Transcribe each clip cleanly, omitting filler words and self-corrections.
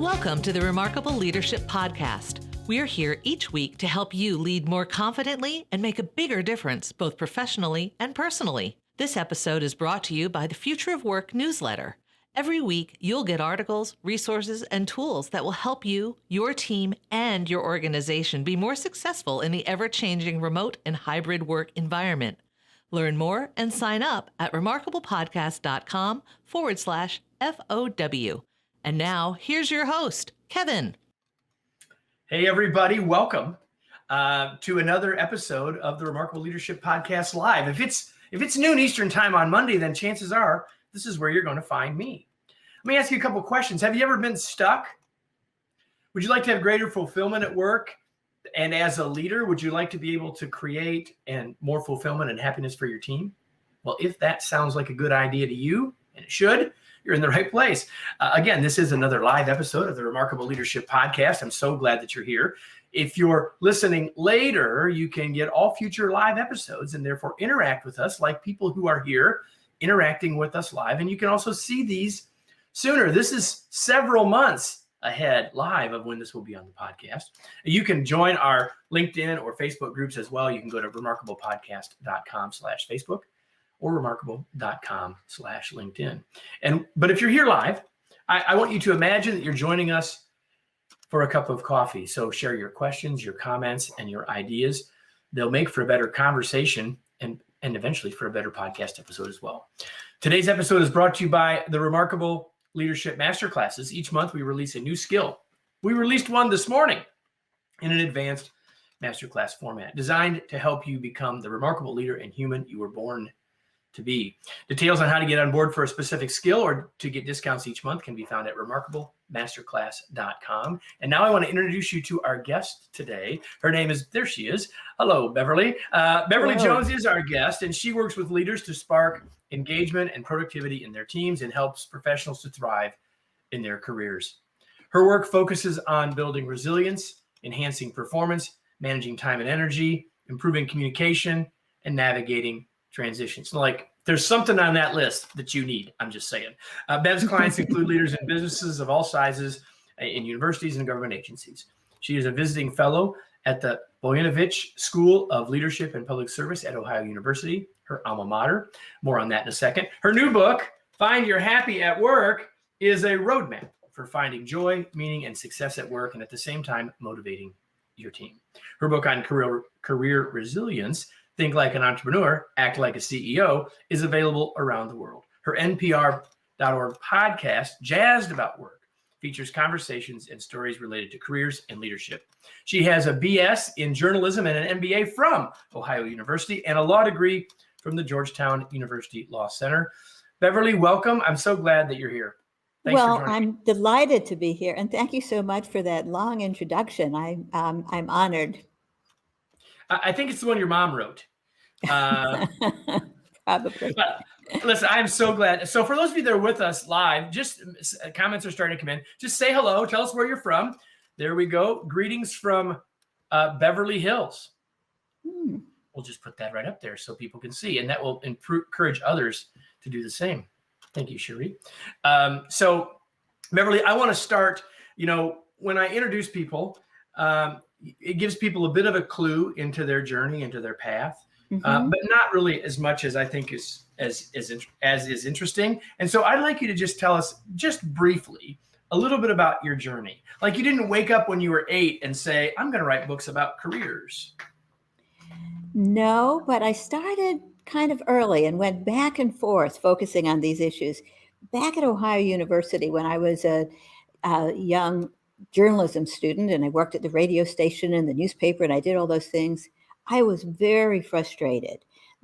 Welcome to the Remarkable Leadership Podcast. We're here each week to help you lead more confidently and make a bigger difference, both professionally and personally. This episode is brought to you by the Future of Work newsletter. Every week, you'll get articles, resources, and tools that will help you, your team, and your organization be more successful in the ever-changing remote and hybrid work environment. Learn more and sign up at remarkablepodcast.com/FOW. And now, here's your host, Kevin. Hey, everybody. Welcome to another episode of the Remarkable Leadership Podcast Live. If it's noon Eastern time on Monday, then chances are this is where you're going to find me. Let me ask you a couple of questions. Have you ever been stuck? Would you like to have greater fulfillment at work? And as a leader, would you like to be able to create and more fulfillment and happiness for your team? Well, if that sounds like a good idea to you, and it should, you're in the right place. Again, this is another live episode of the Remarkable Leadership Podcast. I'm so glad that you're here. If you're listening later, you can get all future live episodes and therefore interact with us like people who are here interacting with us live. And you can also see these sooner. This is several months ahead live of when this will be on the podcast. You can join our LinkedIn or Facebook groups as well. You can go to remarkablepodcast.com/Facebook. or remarkable.com/LinkedIn. But if you're here live, I want you to imagine that you're joining us for a cup of coffee. So share your questions, your comments, and your ideas. They'll make for a better conversation and eventually for a better podcast episode as well. Today's episode is brought to you by the Remarkable Leadership Masterclasses. Each month we release a new skill. We released one this morning in an advanced masterclass format designed to help you become the remarkable leader and human you were born to be. Details on how to get on board for a specific skill or to get discounts each month can be found at remarkablemasterclass.com. And now I want to introduce you to our guest today. Her name is, there she is. Hello, Beverly. Beverly Jones is our guest, and she works with leaders to spark engagement and productivity in their teams and helps professionals to thrive in their careers. Her work focuses on building resilience, enhancing performance, managing time and energy, improving communication, and navigating transitions. Like there's something on that list that you need. I'm just saying. Bev's clients include leaders in businesses of all sizes, in universities and government agencies. She is a visiting fellow at the Boyanovich School of Leadership and Public Service at Ohio University, her alma mater. More on that in a second. Her new book, Find Your Happy at Work, is a roadmap for finding joy, meaning, and success at work, and at the same time, motivating your team. Her book on career resilience, Think Like an Entrepreneur, Act Like a CEO, is available around the world. Her NPR.org podcast, Jazzed About Work, features conversations and stories related to careers and leadership. She has a BS in journalism and an MBA from Ohio University and a law degree from the Georgetown University Law Center. Beverly, welcome. I'm so glad that you're here. Thanks for joining me. I'm delighted to be here, and thank you so much for that long introduction. I'm honored. I think it's the one your mom wrote. Probably. Listen, I'm so glad. So for those of you that are with us live, just comments are starting to come in. Just say hello. Tell us where you're from. There we go. Greetings from Beverly Hills. We'll just put that right up there so people can see, and that will encourage others to do the same. Thank you, Cherie. So Beverly, I want to start, when I introduce people, it gives people a bit of a clue into their journey, into their path, but not really as much as I think is interesting. And so I'd like you to just tell us just briefly a little bit about your journey. Like you didn't wake up when you were 8 and say, I'm going to write books about careers. No, but I started kind of early and went back and forth focusing on these issues. Back at Ohio University, when I was a young journalism student and I worked at the radio station and the newspaper and I did all those things, I was very frustrated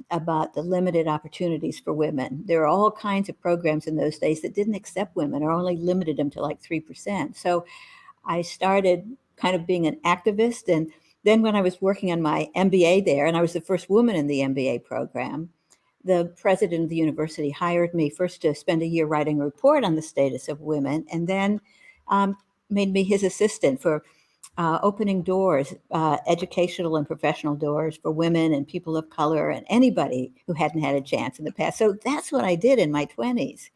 about the limited opportunities for women. There are all kinds of programs in those days that didn't accept women or only limited them to like 3%. So I started kind of being an activist. And then when I was working on my MBA there, and I was the first woman in the MBA program, the president of the university hired me first to spend a year writing a report on the status of women, and then made me his assistant for opening doors, educational and professional doors for women and people of color and anybody who hadn't had a chance in the past. So that's what I did in my 20s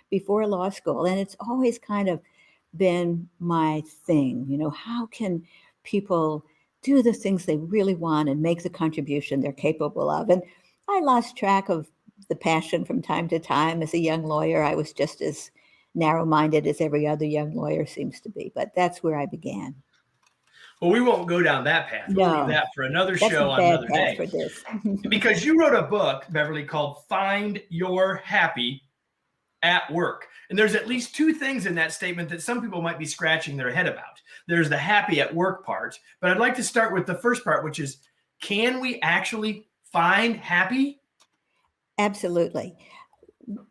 before law school. And it's always kind of been my thing. How can people do the things they really want and make the contribution they're capable of? And I lost track of the passion from time to time. As a young lawyer, I was just as narrow-minded as every other young lawyer seems to be, but that's where I began. Well, we won't go down that path. We'll leave that for another That's show a on bad another path day. for this. Because you wrote a book, Beverly, called Find Your Happy at Work. And there's at least two things in that statement that some people might be scratching their head about. There's the happy at work part, but I'd like to start with the first part, which is, can we actually find happy? Absolutely.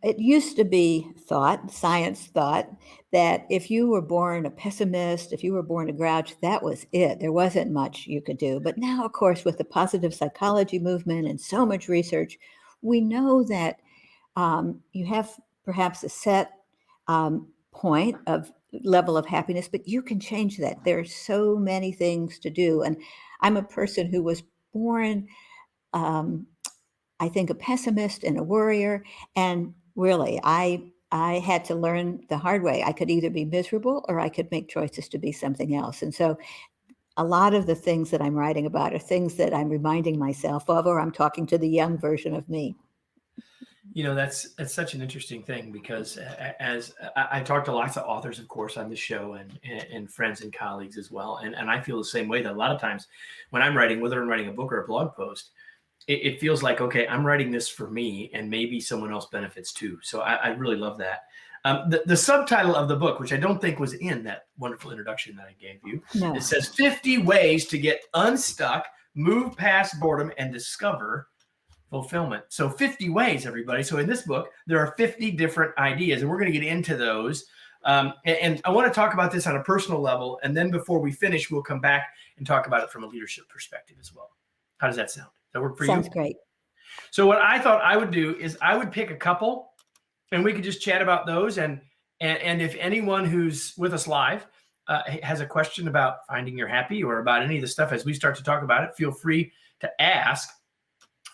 It used to be thought, science thought, that if you were born a pessimist, if you were born a grouch, that was it. There wasn't much you could do. But now, of course, with the positive psychology movement and so much research, we know that you have perhaps a set point of level of happiness, but you can change that. There are so many things to do. And I'm a person who was born I think a pessimist and a worrier. And really, I had to learn the hard way. I could either be miserable or I could make choices to be something else. And so a lot of the things that I'm writing about are things that I'm reminding myself of, or I'm talking to the young version of me. That's such an interesting thing, because as I talk to lots of authors, of course, on the show, and friends and colleagues as well. And I feel the same way, that a lot of times when I'm writing, whether I'm writing a book or a blog post, it feels like, okay, I'm writing this for me, and maybe someone else benefits too. So I really love that. The subtitle of the book, which I don't think was in that wonderful introduction that I gave you, It says 50 ways to get unstuck, move past boredom, and discover fulfillment. So 50 ways, everybody. So in this book, there are 50 different ideas, and we're going to get into those. And I want to talk about this on a personal level. And then before we finish, we'll come back and talk about it from a leadership perspective as well. How does that sound? That work for you? Sounds great. So what I thought I would do is I would pick a couple, and we could just chat about those. And if anyone who's with us live has a question about finding your happy, or about any of the stuff as we start to talk about it, feel free to ask.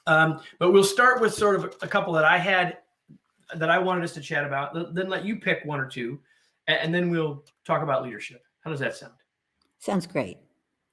But we'll start with sort of a couple that I had that I wanted us to chat about, then let you pick one or two, and then we'll talk about leadership. How does that sound? Sounds great.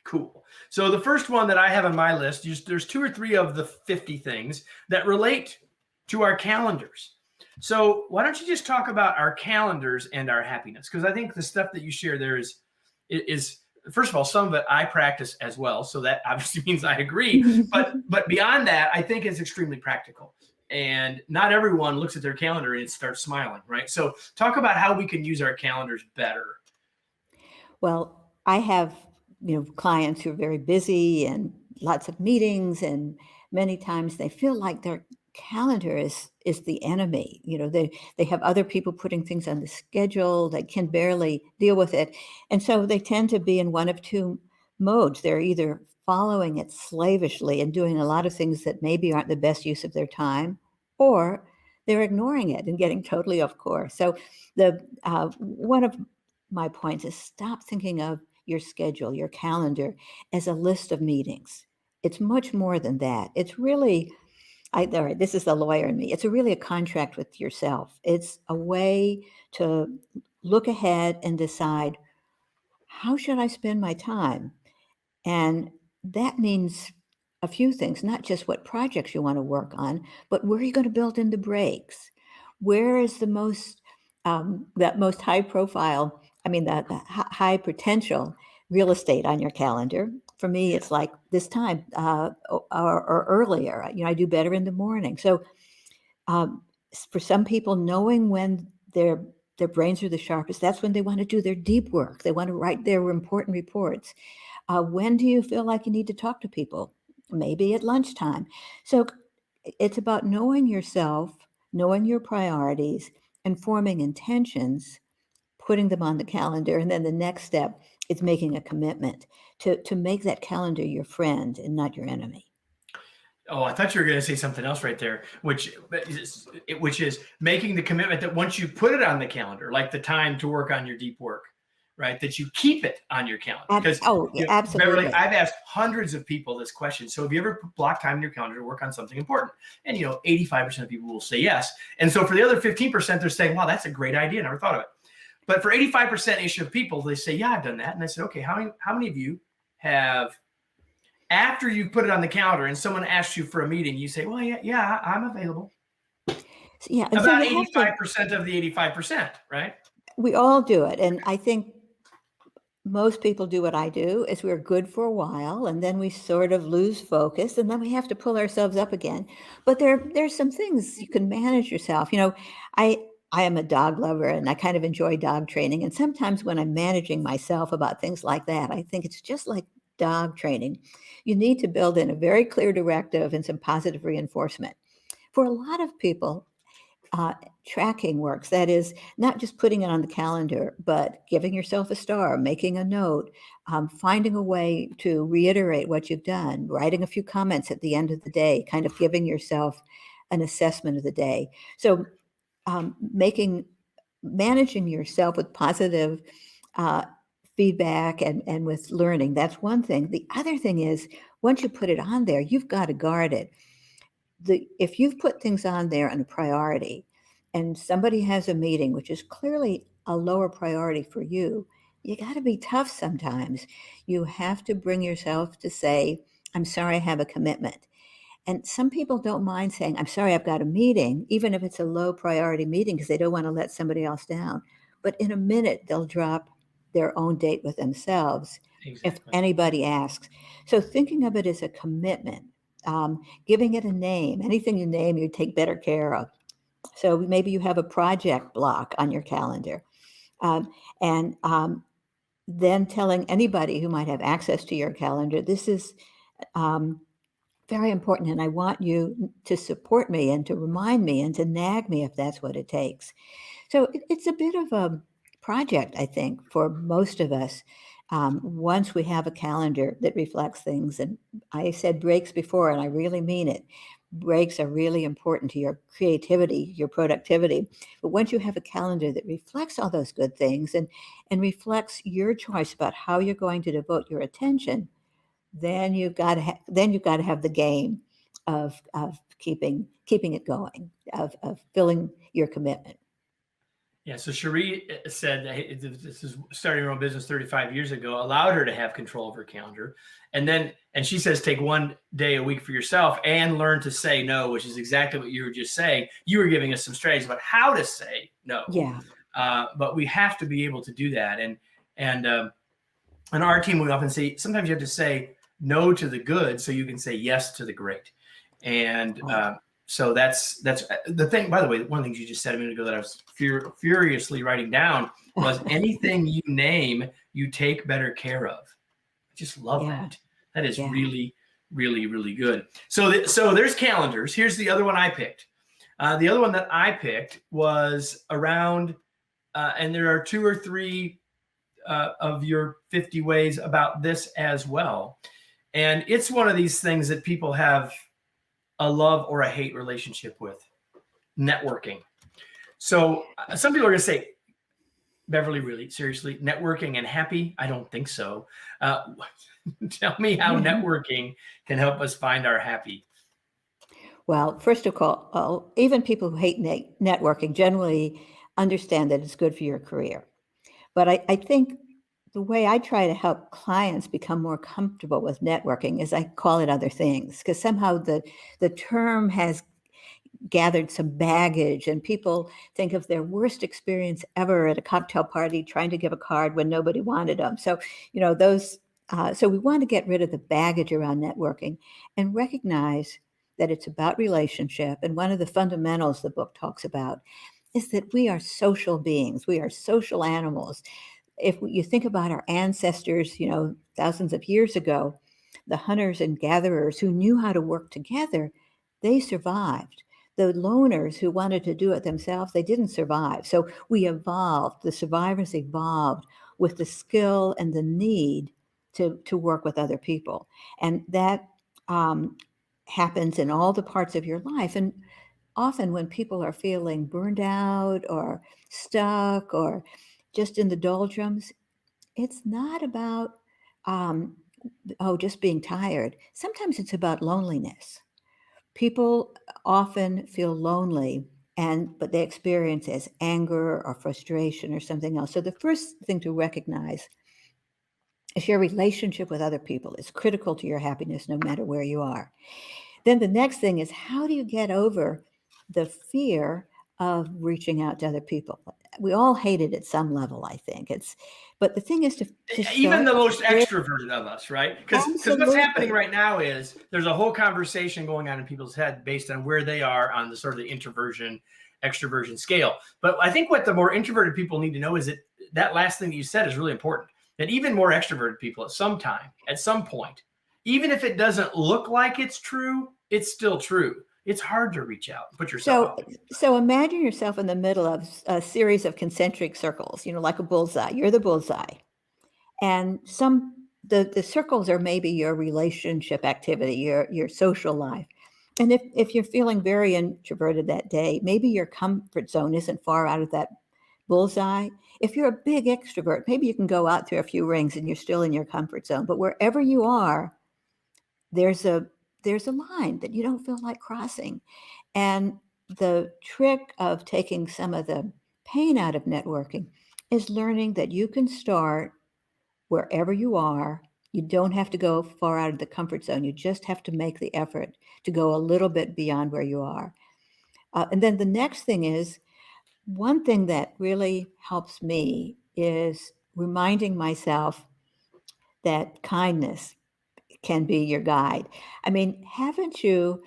Cool. So the first one that I have on my list, there's two or three of the 50 things that relate to our calendars. So why don't you just talk about our calendars and our happiness? Because I think the stuff that you share there is first of all, some of it I practice as well. So that obviously means I agree. But beyond that, I think it's extremely practical. And not everyone looks at their calendar and starts smiling, right? So talk about how we can use our calendars better. Well, I have clients who are very busy and lots of meetings, and many times they feel like their calendar is the enemy. They have other people putting things on the schedule. They can barely deal with it. And so they tend to be in one of two modes. They're either following it slavishly and doing a lot of things that maybe aren't the best use of their time, or they're ignoring it and getting totally off course. So one of my points is, stop thinking of your schedule, your calendar, as a list of meetings. It's much more than that. It's really, this is the lawyer in me. It's really a contract with yourself. It's a way to look ahead and decide, how should I spend my time? And that means a few things, not just what projects you want to work on, but where are you going to build in the breaks? Where is the most high profile, the high potential real estate on your calendar? For me, it's like this time or earlier. I do better in the morning. So for some people, knowing when their brains are the sharpest, that's when they want to do their deep work. They want to write their important reports. When do you feel like you need to talk to people? Maybe at lunchtime. So it's about knowing yourself, knowing your priorities, and forming intentions, putting them on the calendar. And then the next step is making a commitment to make that calendar your friend and not your enemy. Oh, I thought you were going to say something else right there, which is making the commitment that once you put it on the calendar, like the time to work on your deep work, right, that you keep it on your calendar. Because, absolutely. Beverly, I've asked hundreds of people this question. So have you ever blocked time in your calendar to work on something important? And, 85% of people will say yes. And so for the other 15%, they're saying, wow, that's a great idea. Never thought of it. But for 85% ish of people, they say, yeah, I've done that. And I said, okay, how many of you have, after you put it on the calendar and someone asks you for a meeting, you say, well, yeah, I'm available. Yeah. And so About you have to, 85% of the 85%, right? we all do it. And I think most people do what I do is we're good for a while and then we sort of lose focus and then we have to pull ourselves up again. But there's some things you can manage yourself. I am a dog lover and I kind of enjoy dog training. And sometimes when I'm managing myself about things like that, I think it's just like dog training. You need to build in a very clear directive and some positive reinforcement. For a lot of people, tracking works. That is not just putting it on the calendar, but giving yourself a star, making a note, finding a way to reiterate what you've done, writing a few comments at the end of the day, kind of giving yourself an assessment of the day. So managing yourself with positive feedback and with learning, that's one thing. The other thing is once you put it on there, you've got to guard it. If you've put things on there on a priority and somebody has a meeting which is clearly a lower priority for you, you got to be tough sometimes. You have to bring yourself to say, I'm sorry, I have a commitment. And some people don't mind saying, I'm sorry, I've got a meeting, even if it's a low priority meeting, because they don't want to let somebody else down. But in a minute, they'll drop their own date with themselves if Exactly. anybody asks. So thinking of it as a commitment, giving it a name, anything you name, you take better care of. So maybe you have a project block on your calendar. And then telling anybody who might have access to your calendar, this is very important. And I want you to support me and to remind me and to nag me if that's what it takes. So it's a bit of a project, I think, for most of us. Once we have a calendar that reflects things, and I said breaks before, and I really mean it. Breaks are really important to your creativity, your productivity. But once you have a calendar that reflects all those good things and reflects your choice about how you're going to devote your attention, then you've got to have the game of keeping it going, of filling your commitment. Yeah, so Cherie said that this is starting her own business 35 years ago, allowed her to have control of her calendar. And she says, take one day a week for yourself and learn to say no, which is exactly what you were just saying. You were giving us some strategies about how to say no. Yeah. But we have to be able to do that. And on our team, we often say, sometimes you have to say no to the good so you can say yes to the great. And so that's the thing. By the way, one of the things you just said a minute ago that I was furiously writing down was anything you name, you take better care of. I just love that. That is really, really, really good. So there's calendars. Here's the other one I picked. The other one that I picked was around, and there are 2 or 3 of your 50 ways about this as well. And it's one of these things that people have a love or a hate relationship with: networking. So some people are going to say, Beverly, really, seriously, networking and happy? I don't think so. Tell me how networking can help us find our happy. Well, first of all, even people who hate networking generally understand that it's good for your career. But I think the way I try to help clients become more comfortable with networking is I call it other things, because somehow the term has gathered some baggage and people think of their worst experience ever at a cocktail party trying to give a card when nobody wanted them. So, so we want to get rid of the baggage around networking and recognize that it's about relationship. And one of the fundamentals the book talks about is that we are social beings. We are social animals. If you think about our ancestors, thousands of years ago, the hunters and gatherers who knew how to work together, they survived. The loners who wanted to do it themselves, they didn't survive. So we evolved, the survivors evolved with the skill and the need to work with other people. And that happens in all the parts of your life. And often when people are feeling burned out or stuck or just in the doldrums, it's not about, just being tired. Sometimes it's about loneliness. People often feel lonely but they experience it as anger or frustration or something else. So the first thing to recognize is your relationship with other people is critical to your happiness no matter where you are. Then the next thing is, how do you get over the fear of reaching out to other people? We all hate it at some level, I think. But the thing is to Even start. the most extroverted of us, right? Because what's happening Absolutely. right now is there's a whole conversation going on in people's head based on where they are on the sort of the introversion extroversion scale. But I think what the more introverted people need to know is that last thing that you said is really important. That even more extroverted people at some time, at some point, even if it doesn't look like it's true, it's still true. It's hard to reach out and put yourself out there. So imagine yourself in the middle of a series of concentric circles, like a bullseye. You're the bullseye. And the circles are maybe your relationship activity, your social life. And if you're feeling very introverted that day, maybe your comfort zone isn't far out of that bullseye. If you're a big extrovert, maybe you can go out through a few rings and you're still in your comfort zone. But wherever you are, there's a line that you don't feel like crossing. And the trick of taking some of the pain out of networking is learning that you can start wherever you are. You don't have to go far out of the comfort zone. You just have to make the effort to go a little bit beyond where you are. And then the next thing is, one thing that really helps me is reminding myself that kindness can be your guide. I mean, haven't you?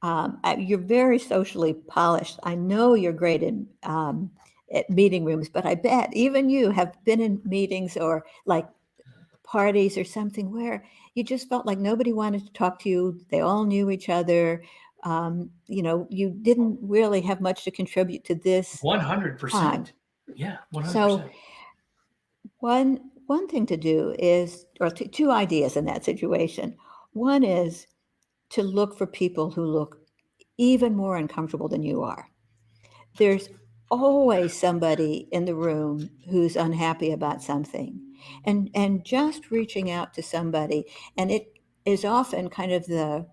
You're very socially polished. I know you're great at meeting rooms, but I bet even you have been in meetings or like parties or something where you just felt like nobody wanted to talk to you. They all knew each other. You didn't really have much to contribute to this time. 100%. Yeah, So 100%. one thing to do is, or two ideas in that situation. One is to look for people who look even more uncomfortable than you are. There's always somebody in the room who's unhappy about something. And just reaching out to somebody, and it is often kind of the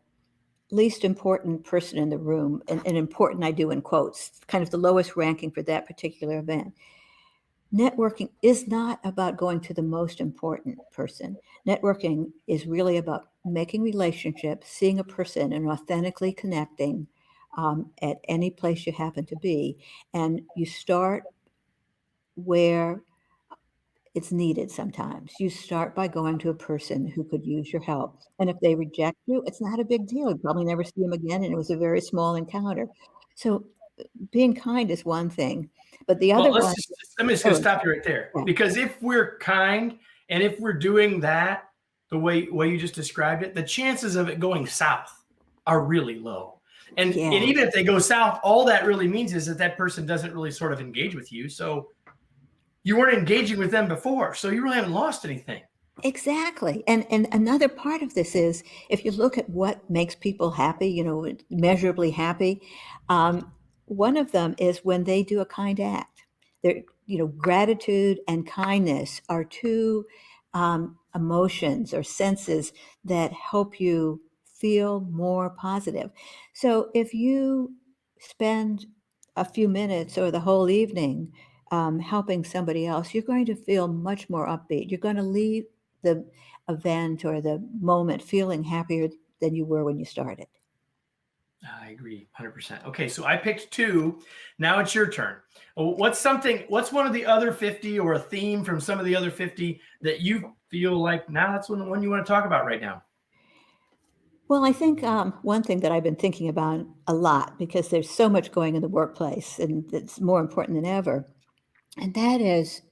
least important person in the room, and important I do in quotes, kind of the lowest ranking for that particular event. Networking is not about going to the most important person. Networking is really about making relationships, seeing a person, and authentically connecting at any place you happen to be. And you start where it's needed sometimes. You start by going to a person who could use your help. And if they reject you, it's not a big deal. You probably never see them again, and it was a very small encounter. So being kind is one thing, but the Well, other one. I'm just going to stop you right there, Yeah. because if we're kind and if we're doing that the way you just described it, the chances of it going south are really low. And even if they go south, all that really means is that person doesn't really sort of engage with you. So you weren't engaging with them before, so you really haven't lost anything. Exactly. And another part of this is, if you look at what makes people happy, measurably happy, one of them is when they do a kind act. Gratitude and kindness are two emotions or senses that help you feel more positive. So if you spend a few minutes or the whole evening helping somebody else, you're going to feel much more upbeat. You're going to leave the event or the moment feeling happier than you were when you started. I agree 100%. Okay, so I picked two. Now it's your turn. What's one of the other 50, or a theme from some of the other 50 that you feel like now that's the one you want to talk about right now? Well, I think one thing that I've been thinking about a lot, because there's so much going in the workplace and it's more important than ever, and that is,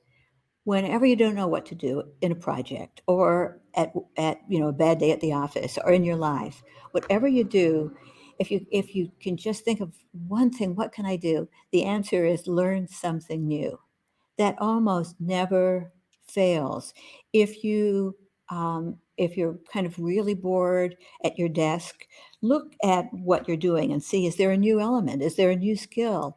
whenever you don't know what to do in a project, or at a bad day at the office, or in your life, whatever you do, if you can just think of one thing, what can I do? The answer is learn something new. That almost never fails. If you're kind of really bored at your desk, look at what you're doing and see, is there a new element? Is there a new skill?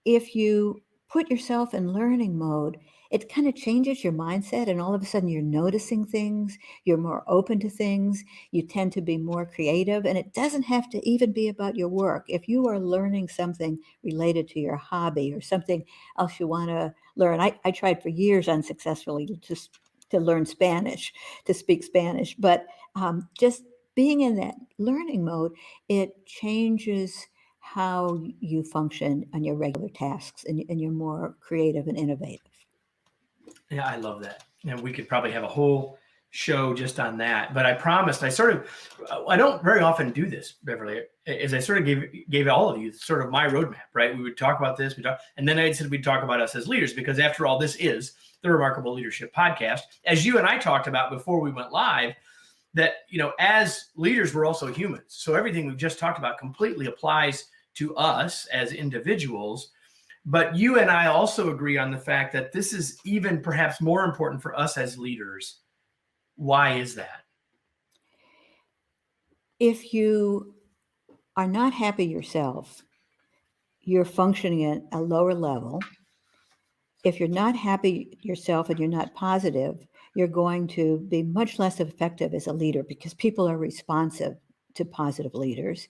If you put yourself in learning mode, it kind of changes your mindset, and all of a sudden you're noticing things, you're more open to things, you tend to be more creative, and it doesn't have to even be about your work. If you are learning something related to your hobby or something else you want to learn, I tried for years unsuccessfully to learn Spanish, to speak Spanish, but just being in that learning mode, it changes how you function on your regular tasks, and you're more creative and innovative. Yeah, I love that. And we could probably have a whole show just on that. But I promised, I don't very often do this, Beverly, as I sort of gave all of you sort of my roadmap, right? We would talk about this, and then I said we'd talk about us as leaders, because after all, this is the Remarkable Leadership Podcast. As you and I talked about before we went live, that, as leaders, we're also humans. So everything we've just talked about completely applies to us as individuals. But you and I also agree on the fact that this is even perhaps more important for us as leaders. Why is that? If you are not happy yourself, you're functioning at a lower level. If you're not happy yourself and you're not positive, you're going to be much less effective as a leader, because people are responsive to positive leaders.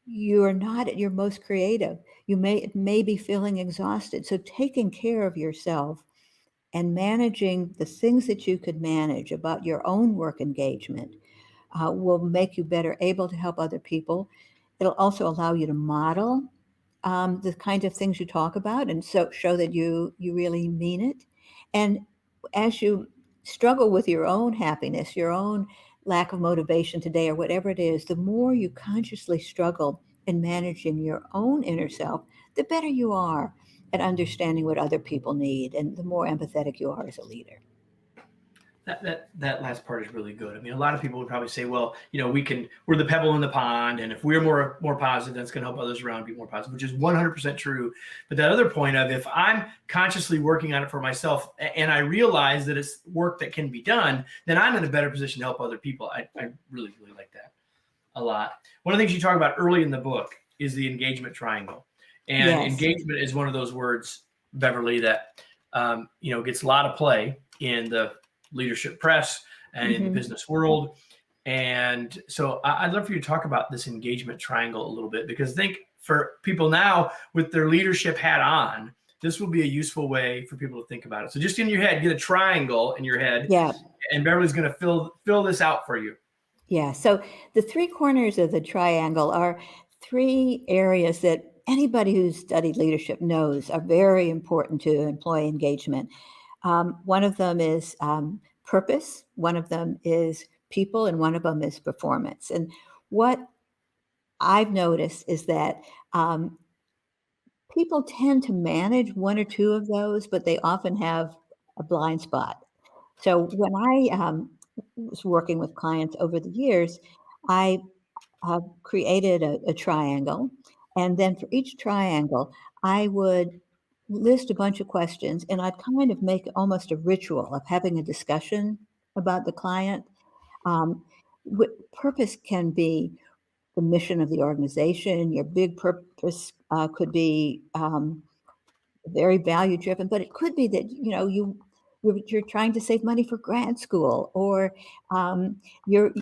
You're not at your most creative. You may be feeling exhausted. So taking care of yourself and managing the things that you could manage about your own work engagement will make you better able to help other people. It'll also allow you to model the kind of things you talk about, and so show that you really mean it. And as you struggle with your own happiness, your own lack of motivation today, or whatever it is, the more you consciously struggle in managing your own inner self, the better you are at understanding what other people need, and the more empathetic you are as a leader. That last part is really good. I mean, a lot of people would probably say, well, we're the pebble in the pond, and if we're more positive, that's going to help others around be more positive, which is 100% true. But that other point of, if I'm consciously working on it for myself and I realize that it's work that can be done, then I'm in a better position to help other people. I really, really like that a lot. One of the things you talk about early in the book is the engagement triangle. And Yes. Engagement is one of those words, Beverly, that gets a lot of play in the leadership press and in the business world. And so I'd love for you to talk about this engagement triangle a little bit, because I think for people now with their leadership hat on, this will be a useful way for people to think about it. So just in your head, get a triangle in your head. Yeah. And Beverly's going to fill this out for you. Yeah. So the three corners of the triangle are three areas that anybody who's studied leadership knows are very important to employee engagement. One of them is purpose, one of them is people, and one of them is performance. And what I've noticed is that people tend to manage one or two of those, but they often have a blind spot. So when I was working with clients over the years, I created a triangle, and then for each triangle, I would list a bunch of questions, and I'd kind of make almost a ritual of having a discussion about the client. Um, Purpose can be the mission of the organization. Your big purpose could be very value driven, but it could be that you're trying to save money for grad school, or you're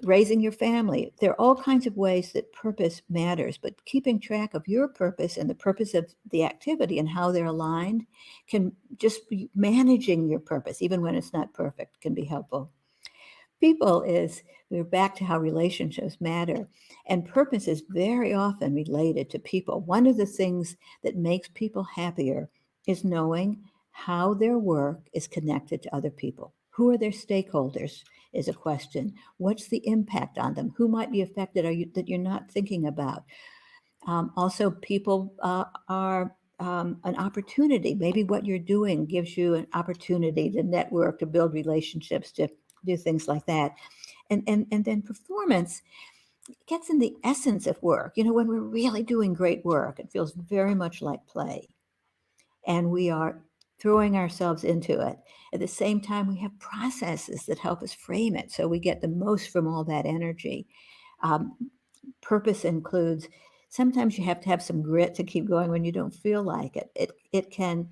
raising your family. There are all kinds of ways that purpose matters, but keeping track of your purpose and the purpose of the activity and how they're aligned can just be managing your purpose, even when it's not perfect, can be helpful. We're back to how relationships matter, and purpose is very often related to people. One of the things that makes people happier is knowing how their work is connected to other people. Who are their stakeholders is a question. What's the impact on them? Who might be affected that you're not thinking about? Also, people are an opportunity. Maybe what you're doing gives you an opportunity to network, to build relationships, to do things like that. And then performance gets in the essence of work. When we're really doing great work, it feels very much like play. And we are throwing ourselves into it. At the same time, we have processes that help us frame it, so we get the most from all that energy. Purpose includes sometimes you have to have some grit to keep going when you don't feel like it. It can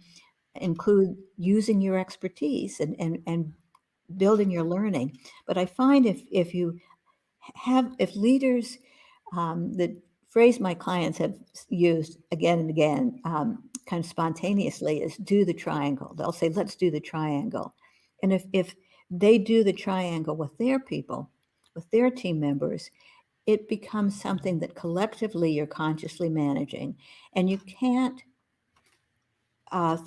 include using your expertise and building your learning. But I find if leaders, the phrase my clients have used again and again, kind of spontaneously, is do the triangle. They'll say, let's do the triangle. And if they do the triangle with their people, with their team members, it becomes something that collectively you're consciously managing. And you can't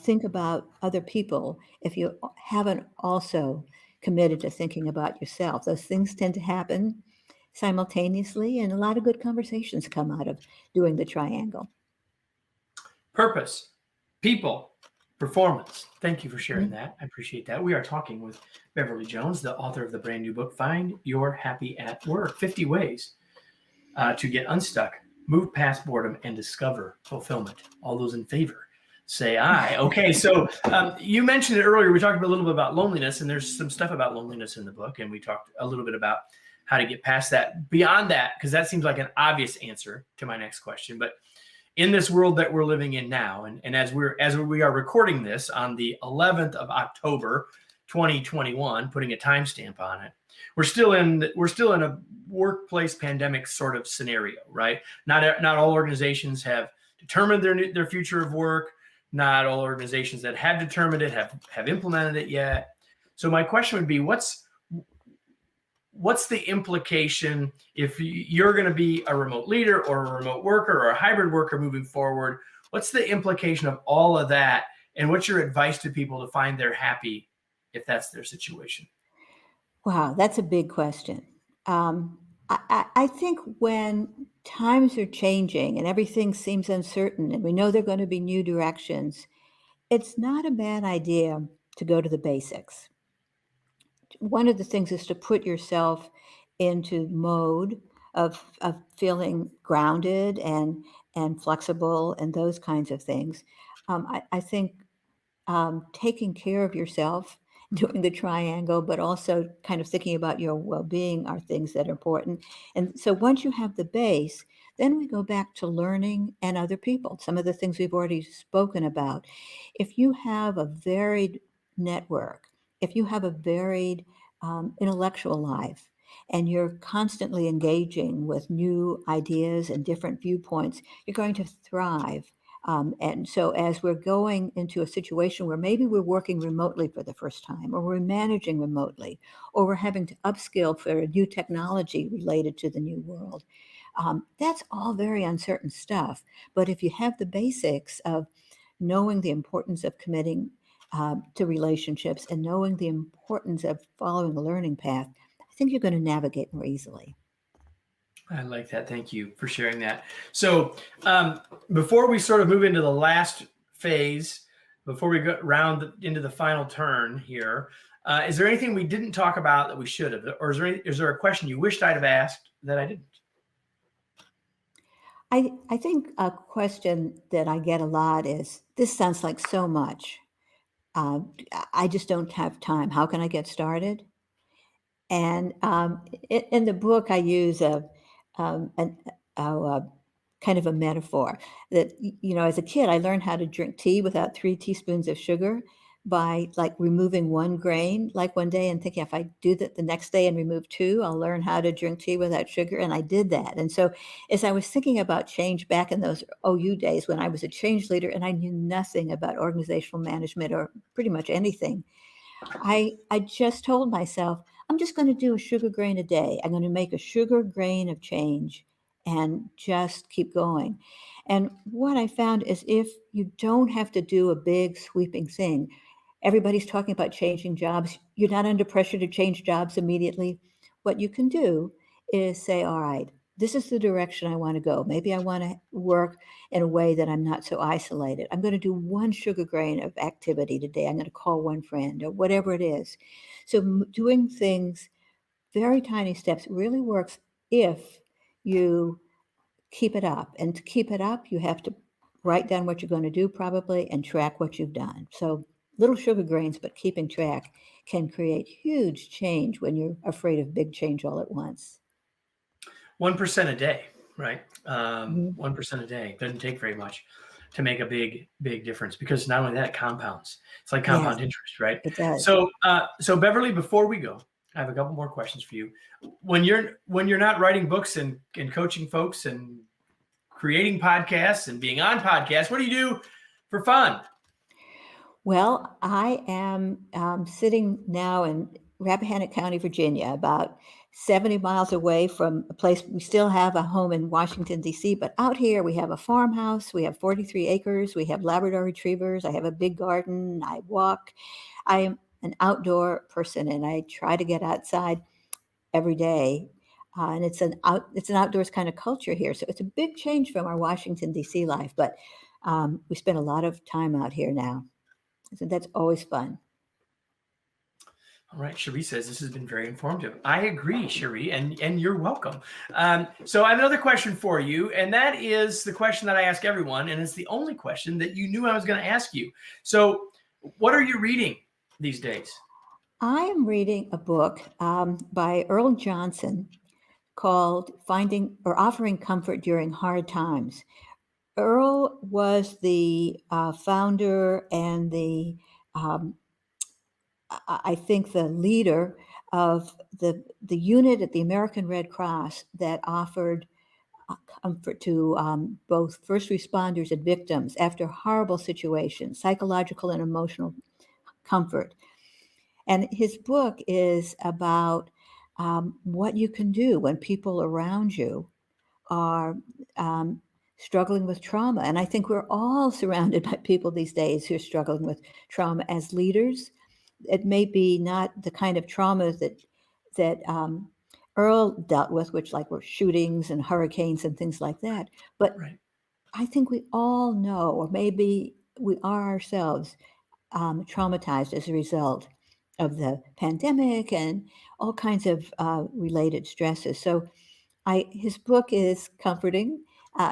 think about other people if you haven't also committed to thinking about yourself. Those things tend to happen simultaneously, and a lot of good conversations come out of doing the triangle. Purpose, people, performance. Thank you for sharing that. I appreciate that. We are talking with Beverly Jones, the author of the brand new book, Find Your Happy at Work, 50 Ways to Get Unstuck, Move Past Boredom, and Discover Fulfillment. All those in favor, say aye. Okay, so you mentioned it earlier. We talked a little bit about loneliness, and there's some stuff about loneliness in the book, and we talked a little bit about how to get past that. Beyond that, because that seems like an obvious answer to my next question, but in this world that we're living in now, and as we are recording this on the 11th of October, 2021, putting a timestamp on it, we're still in a workplace pandemic sort of scenario, right? Not all organizations have determined their future of work. Not all organizations that have determined it have implemented it yet. So my question would be, what's the implication if you're going to be a remote leader or a remote worker or a hybrid worker moving forward? What's the implication of all of that? And what's your advice to people to find their happy if that's their situation? Wow, that's a big question. I think when times are changing and everything seems uncertain and we know there are going to be new directions, it's not a bad idea to go to the basics. One of the things is to put yourself into mode of feeling grounded and flexible and those kinds of things. I think taking care of yourself, doing the triangle, but also kind of thinking about your well-being are things that are important. And so once you have the base, then we go back to learning and other people, some of the things we've already spoken about. If you have a varied network, if you have a varied intellectual life, and you're constantly engaging with new ideas and different viewpoints, you're going to thrive. And so as we're going into a situation where maybe we're working remotely for the first time, or we're managing remotely, or we're having to upskill for a new technology related to the new world, that's all very uncertain stuff. But if you have the basics of knowing the importance of committing to relationships and knowing the importance of following the learning path, I think you're going to navigate more easily. I like that. Thank you for sharing that. So before we sort of move into the last phase, before we go round into the final turn here, is there anything we didn't talk about that we should have? Or is there a question you wished I'd have asked that I didn't? I think a question that I get a lot is, this sounds like so much. I just don't have time. How can I get started? And in the book, I use a kind of a metaphor that, as a kid, I learned how to drink tea without 3 teaspoons of sugar by like removing 1 grain, like one day, and thinking if I do that the next day and remove 2, I'll learn how to drink tea without sugar. And I did that. And so as I was thinking about change back in those OU days when I was a change leader and I knew nothing about organizational management or pretty much anything, I just told myself, I'm just going to do a sugar grain a day. I'm going to make a sugar grain of change and just keep going. And what I found is if you don't have to do a big sweeping thing, everybody's talking about changing jobs. You're not under pressure to change jobs immediately. What you can do is say, all right, this is the direction I want to go. Maybe I want to work in a way that I'm not so isolated. I'm going to do 1 sugar grain of activity today. I'm going to call 1 friend or whatever it is. So doing things, very tiny steps, really works if you keep it up. And to keep it up, you have to write down what you're going to do probably and track what you've done. So little sugar grains, but keeping track can create huge change when you're afraid of big change all at once. 1% a day. right? Mhm. 1% a day doesn't take very much to make a big, big difference, because not only that, it compounds. It's like Yes, compound interest, right? it does. So Beverly, before we go, I have a couple more questions for you. When you're not writing books and coaching folks and creating podcasts and being on podcasts, what do you do for fun? Well, I am sitting now in Rappahannock County, Virginia, about 70 miles away from a place. We still have a home in Washington, D.C., but out here we have a farmhouse. We have 43 acres. We have Labrador retrievers. I have a big garden. I walk. I am an outdoor person, and I try to get outside every day. And it's an outdoors kind of culture here. So it's a big change from our Washington, D.C. life, but we spend a lot of time out here now. So that's always fun. All right, Cherie says this has been very informative. I agree, Cherie, and you're welcome. So I have another question for you, and that is the question that I ask everyone, and it's the only question that you knew I was going to ask you. So, what are you reading these days? I am reading a book by Earl Johnson called Finding or Offering Comfort During Hard Times. Earl was the founder and um, I think the leader of the unit at the American Red Cross that offered comfort to both first responders and victims after horrible situations, psychological and emotional comfort. And his book is about what you can do when people around you are um, struggling with trauma. And I think we're all surrounded by people these days who are struggling with trauma as leaders. It may be not the kind of trauma that Earl dealt with, which like were shootings and hurricanes and things like that. But Right. I think we all know, or maybe we are ourselves, traumatized as a result of the pandemic and all kinds of related stresses. So his book is comforting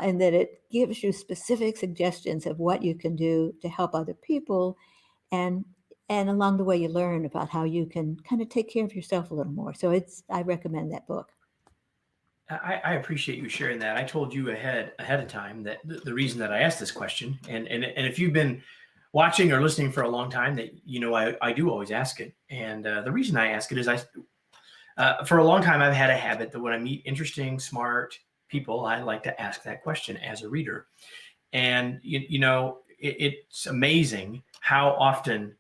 in that it gives you specific suggestions of what you can do to help other people, and and along the way you learn about how you can kind of take care of yourself a little more. So I recommend that book. I appreciate you sharing that. I told you ahead of time that the reason that I asked this question, and if you've been watching or listening for a long time, that I do always ask it. And the reason I ask it is for a long time I've had a habit that when I meet interesting, smart people, I like to ask that question as a reader. And it's amazing how often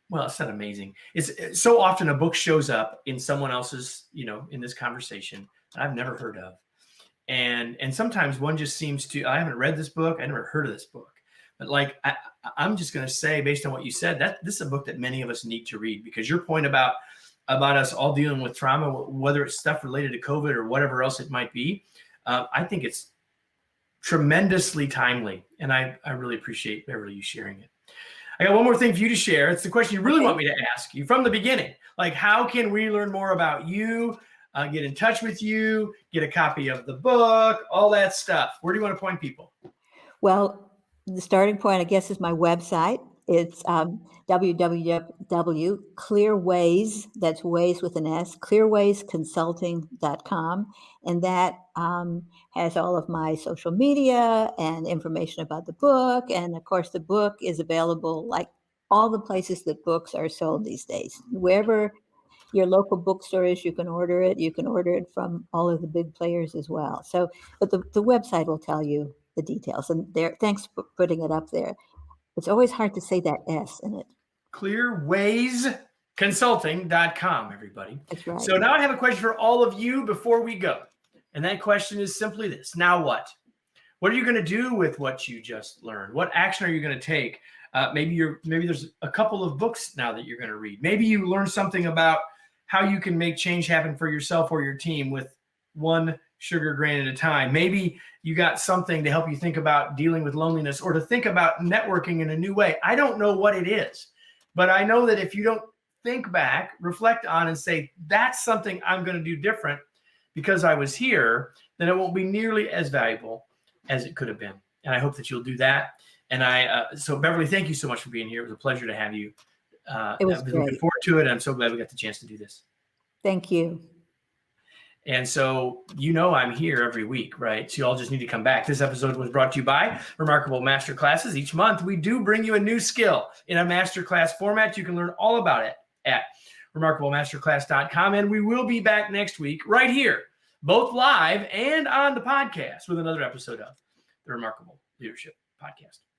well, it's not amazing. It's so often a book shows up in someone else's, in this conversation that I've never heard of. And sometimes one just seems to, I haven't read this book. I never heard of this book, but like, I'm just going to say, based on what you said, that this is a book that many of us need to read, because your point about us all dealing with trauma, whether it's stuff related to COVID or whatever else it might be, I think it's tremendously timely. And I really appreciate, Beverly, you sharing it. I got one more thing for you to share. It's the question you really want me to ask you from the beginning. Like, how can we learn more about you, get in touch with you, get a copy of the book, all that stuff? Where do you want to point people? Well, the starting point, I guess, is my website. It's www.clearways, that's ways with an S, clearwaysconsulting.com. And that has all of my social media and information about the book. And of course, the book is available like all the places that books are sold these days. Wherever your local bookstore is, you can order it. You can order it from all of the big players as well. So, but the website will tell you the details. And there, thanks for putting it up there. It's always hard to say that S in it. Clearwaysconsulting.com, everybody. That's right. So now I have a question for all of you before we go. And that question is simply this: now what? What are you going to do with what you just learned? What action are you going to take? Maybe there's a couple of books now that you're going to read. Maybe you learned something about how you can make change happen for yourself or your team with one sugar grain at a time. Maybe you got something to help you think about dealing with loneliness, or to think about networking in a new way. I don't know what it is, but I know that if you don't think back, reflect on, and say, that's something I'm going to do different because I was here, then it won't be nearly as valuable as it could have been. And I hope that you'll do that. And so Beverly, thank you so much for being here. It was a pleasure to have you. It was I've been looking forward to it. I'm so glad we got the chance to do this. Thank you. And so, I'm here every week, right? So you all just need to come back. This episode was brought to you by Remarkable Masterclasses. Each month, we do bring you a new skill in a masterclass format. You can learn all about it at remarkablemasterclass.com. And we will be back next week right here, both live and on the podcast with another episode of the Remarkable Leadership Podcast.